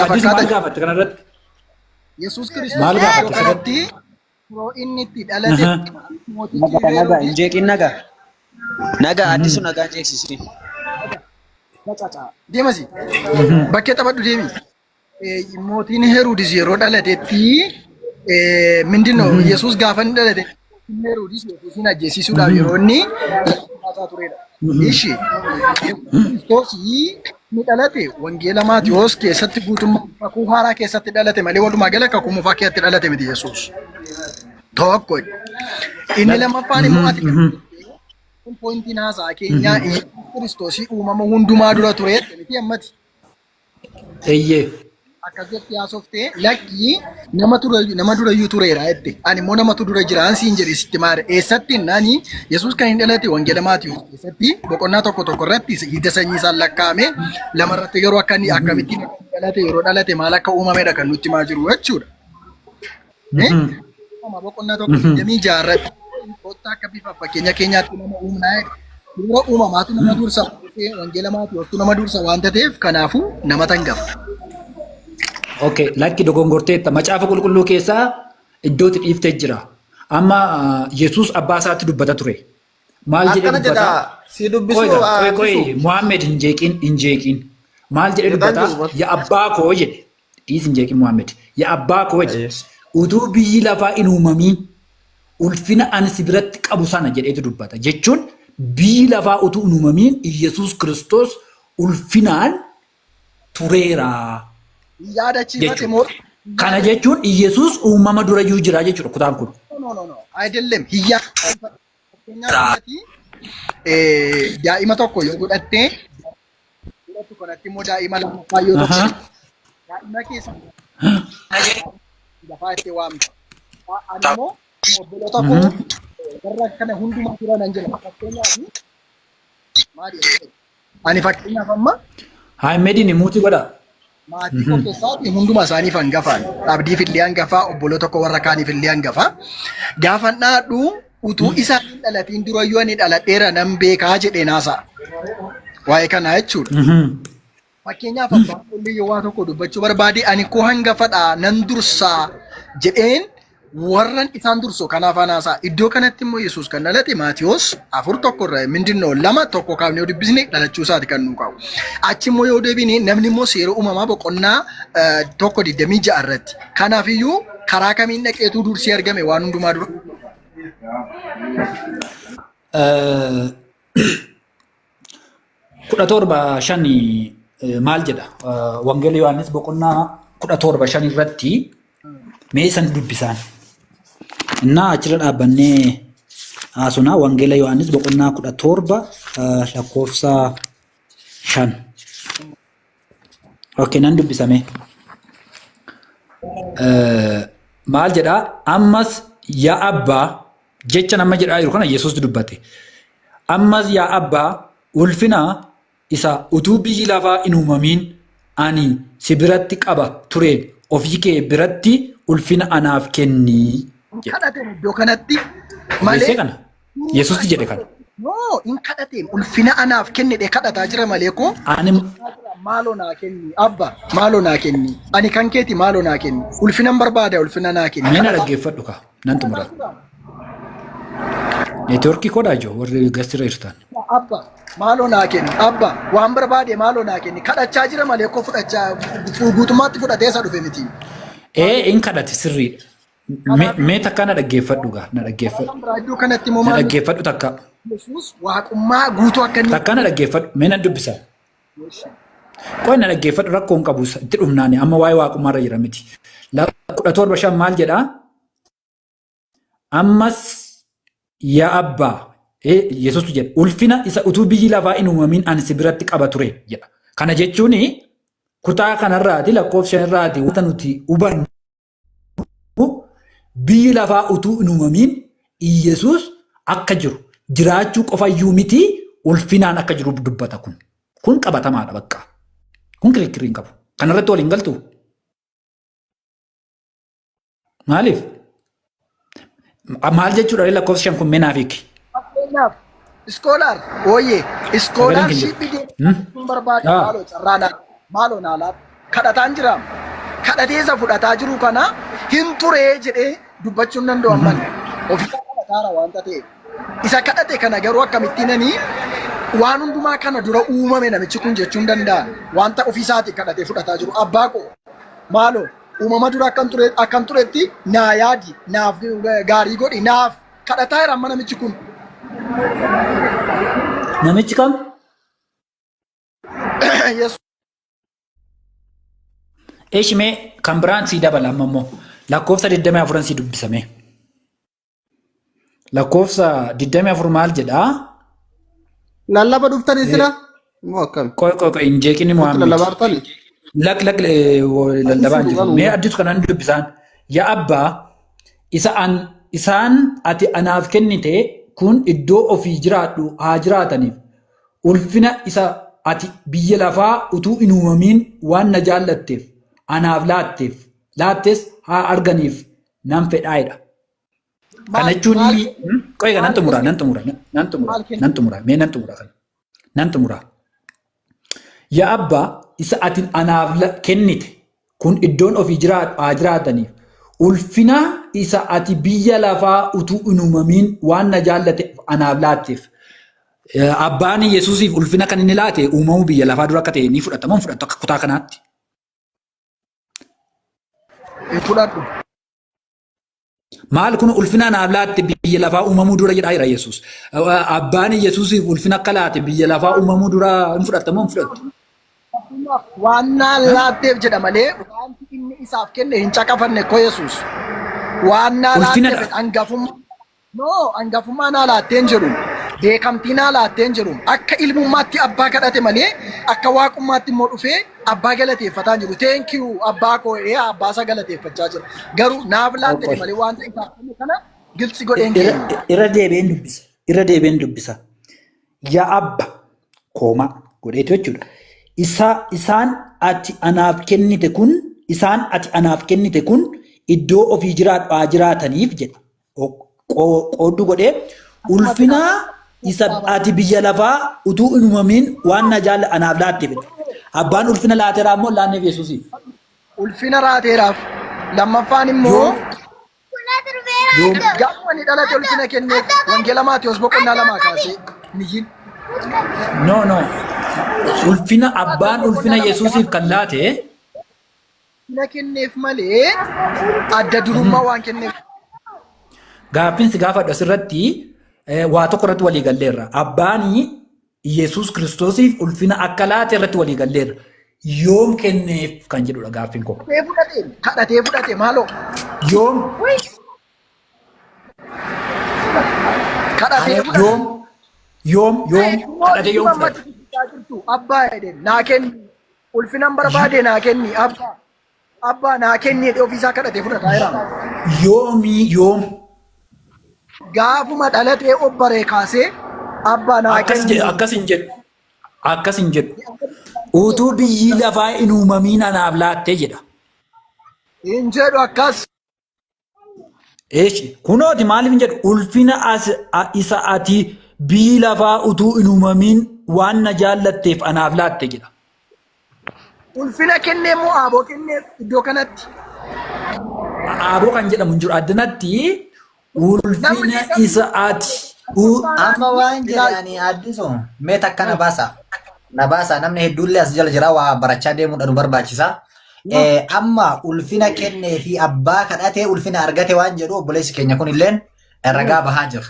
Addis maal gaafatte kanarratti? Yesuus Maal Kiristoos gaafatte kanatti yeroo inni itti dhalate mootichi naga injeeqin naga addisu nagaa jeeksisi. deemasi bakkee taphadhu deemi. Mootiin Heroodis yeroo dhalatetti mindino Yesuus gaafa inni dhalate Heroodis Yesuusin ajjeesisuudhaaf yeroo inni baasaa turedha. Ishi Kiristoos ni dhalate wangeela Maatiyos keessatti guutummaa kakuu haaraa keessatti dhalate malee walumaa gala kakuu moofaa keessatti dhalate miti Yesuus. Tokko inni lammaffaan immoo ati pointiin haasaa keenyaa Kiristoosii uumama hundumaa dura ture miti ammati. Eeyyee. Akkasitti haasoftee lakkii nama durayyuu tureera jette. Ani immoo namatu dura jira ansiin jedhe sitti maare. Eessatti nani Yesuus kan hin dhalate wangeela Maatiyos keessatti boqonnaa tokko irratti hidda sanyii isaan lakkaa'ame lamarratti garuu akkamitti dhalate yeroo dhalate maal akka uumamedha kan nutti himaa jiru jechuudha. Boqonnaa tokko 26 irratti kottaa akka bifa fakkeenya keenyaatti nama uumnaa dura uumamaatu nama dursa wangeela Maatiyos nama dursa waanta ta'eef kanaafuu nama tangafa. Okay, lakki dogongorteetta macaafa qulqulluu keessaa iddootti dhiiftee jira. Amma Yesuus abbaa isaatti dubbata ture. Maal jedhee dubbata? Si dubbisu Koy Muhammed injeeqin. Maal jedhee dubbata? Ya abbaa koo jedhe. Dhiis injeeqin Muhammed. Ya abbaa koo jedhe. Utuu biyyi lafaa hin uumamiin ulfina ani si biratti qabu sana jedheetu dubbata. Jechuun biyyi lafaa utuu hin uumamiin Yesuus Kiristoos ulfinaan tureera. Kana jechuun Yesuus uumama durayyuu jira jechuudha kutaan kun. No. Ayidellem hiyyaa daa'ima tokko yoo godhattee kanatti immoo daa'ima lammaffaa yoo tokko daa'ima keessa lafaa itti waamta. Ani immoo obboloota koo warra kana hundumaa jiran an jira. Fakkeenyaaf maali? Ani fakkeenyaaf amma Haimedin muutii godha. maatii koo keessatti hunduma isaaniif hangafaan abdiif illee hangafaa obboloota koo warra kaaniif illee hangafaa gaafa dhaadhu utuu isaan dhalatiin durayyuu ani dhaladheera nan beekaa jedheen haasa'a waa'ee kanaa jechuudha. Fakkeenyaaf abbaan qulli yoo waa tokko dubbachuu barbaade ani koo hangafadha nan dursaa jedheen warran isaan durso kanaaf haasa'a. Iddoo kanatti immoo Yesuus kan dhalate Maatiyos 4:1 irraa mindinoo 2:1 kaafnee dubbisne dhalachuu isaati kan nu qabu. Achi immoo yoo deebine namni immoo seera uumamaa boqonnaa 1:26 irratti. Kanaaf iyyuu karaa kamiin dhaqeetu dursee argame waan hundumaa dura. Kudha torba shanii maal jedha? Wangeela Yohaannis boqonnaa 17:5 irratti mee san dubbisaan. Innaa achirra dhaabbannee haasofnaa Wangeela Yohaannis boqonnaa 17 lakkoofsa 5. Okay, nan dubbisame. Maal jedhaa? Ammas yaa abbaa jecha nama jedhaa jiru kana Yesuus dubbate. Ammas yaa abbaa ulfina isa utuu biyyi lafaa hin uumamiin ani si biratti qaba tureen ofii kee biratti ulfina anaaf kennii. Kadhateen iddoo kanatti malee kana Yesuus jedhe kana. No, in kadhateen ulfina anaaf kennedhe kadhataa jira malee koo ani maaloo naa kenni abba maaloo naa kenni ani kan keeti maaloo naa kenni ulfina barbaada ulfina naa kenni. Mee na dhaggeeffadhu ka nan xumura. Neetwoorkii kodhaa ijoo warri gastira jirtan. Abba maaloo naa kenni abba waan barbaade maaloo naa kenni kadhachaa jira malee koo fudhachaa guutummaatti fudhatee isa dhufe miti. In kadhate sirriidha. Mee takka na dhaggeeffadhu gaa na dhaggeeffadhu. Iddoo kanatti immoo Na dhaggeeffadhu takka. Yesuus waaqummaa guutuu akka inni Takka na dhaggeeffadhu mee nan dubbisa. Qoy na dhaggeeffadhu rakkoo hin qabu itti dhumnaani amma waa'ee waaqummaarra jira miti. 17:5 maal jedhaa? Ammas yaa abbaa Yesuustu jedha ulfina isa utuu biyyi lafaa hin uumamin ani si biratti qaba ture jedha. Kana jechuun kutaa kanarraati lakkoofsa 5 irraati wanta nuti hubannu biyyi lafaa utuu hin uumamin Yesuus akka jiru jiraachuu qofayyuu miti ulfinaan akka jiru dubbata kun. Kun qabatamaadha bakka. Kun kirikirri hin qabu. Kanarratti waliin galtu. Maaliif? Maal jechuudha lakkoofsa 5 kun meenaaf hiiki. fakkeenyaaf iskoolaar ooyee iskoolaarshipii deemuun barbaada maaloo carraadhaan maaloo naalaat kadhataan jira. Kadhatee isa fudhataa jiru kana hin turee jedhee dubbachuun danda'an malee ofiisaa kadhataara waanta ta'eef. Isa kadhate kana garuu akkamittiinanii waan hundumaa kana dura uumame namichi kun jechuun danda'an wanta ofiisaati kadhatee fudhataa jiru. Abbaa koo maaloo uumama dura akkam turetti naa yaadi naaf gaarii godhi naaf kadhataa jira amma namichi kun. Namichi kam? Yesuus. Eeshimee kan biraan sii dabala amma immoo lakkoofsa 24 sii dubbisame. Lakkoofsa 24 maal jedhaa? Lallaba dhuftanii sira? Moo akkam? Qoy injeeqini Muhammad. Lallabaa artanii? Lallabaa jiru. Mee addisu kanaan dubbisaan. Yaa abbaa isaan ati anaaf kennite kun iddoo ofii jiraadhu haa jiraataniif. Ulfina isa ati biyya lafaa utuu hin uumamiin waan na jaallatteef anaaf laattees haa arganiif nan fedhaayedha. Kana jechuun qoy kan nan xumura. Yaa abbaa isa ati anaaf kennite kun iddoon ofii jiraadhu haa jiraataniif. Ulfina isa ati biyya lafaa utuu hin uumamiin waan na jaallateef anaaf laatteef. Abbaan Yesuusiif ulfina kan inni laate uumamuu biyya lafaa dura akka ta'e ni fudhatama hin fudhatu akka kutaa kanaatti. Fudhadhu. Maal kun ulfina anaaf laatte biyya lafaa uumamuu dura jedhaa jira Yesuus. Abbaan Yesuusiif ulfina akka laate biyya lafaa uumamuu dura hin fudhatamu hin fudhatu. Waan naan laatteef jedha malee wanti inni isaaf kenne hin caqafanne ko Yesuus. Waan naan laatteef hangafummaa naa laatteen jedhu. Beekamtii naa laatteen jedhu akka ilmummaatti abbaa kadhate malee akka waaqummaatti immoo dhufee abbaa galateeffataa jiru. Thank you abbaa koo abbaa isaa galateeffachaa jira. Garuu naaf laatte malee wanta isaaf kenne kana gilsi godheen keenya. Irra deebiin dubbisa. Yaa abba koomaa godheetu jechuudha. Isaan ati anaaf kennite kun iddoo ofii jiraadhu haa jiraataniif jedha. Qooddu godhee ulfinaa isa ati biyya lafaa utuu hin uumamiin waan na jaalle anaaf laatteef. Abbaan ulfina laateeraa immoo laanneef Yesuusiif. Ulfina laateeraaf lammaffaan immoo gaafa inni dhalate ulfina kenneef wangeela Maatiyos boqonnaa 2 kaasee niyyin. No. Ulfina abbaan ulfina Yesuusiif kan laate. Ulfina kenneef malee adda durummaa waan kenneef. Gaaffiin si gaafadhu asirratti waa tokko irratti walii galleerra. Abbaan Yesuus Kiristoosiif ulfina akka laate irratti walii galleerra. Yoom kenneef kan jedhudha gaaffiin koo. Kadhatee fudhate maaloo? Yoom? Kadhatee kadhatee yoom fudhate? Abbaa jedheen naa kenni. Ulfinan barbaade naa kenni abbaa. Abbaa naa kenni jedhee ofiisaa kadhatee fudhataa jira. Yoom? Gaafuma dhalatee obbaree kaasee abbaa naa kenni. Akkas hin jedhu. Utuu biyyi lafaa hin uumamiin anaaf laattee jedha. Hin jedhu akkas. Kunooti maaliif hin jedhu ulfina isa ati biyyi lafaa utuu hin uumamiin waan na jaallatteef anaaf laatte jedha. Ulfina kennee moo aaboo kenneef iddoo kanatti? Aaboo kan jedhamu hin jiru addanatti ulfina isa ati. Amma waan jedhanii addisu mee takka na baasa namni hedduullee as jala jira waa barachaa deemuudha nu barbaachisa. Amma ulfina kennee fi abbaa kadhatee ulfina argate waan jedhu obboleessi keenya kun illeen ragaa bahaa jira.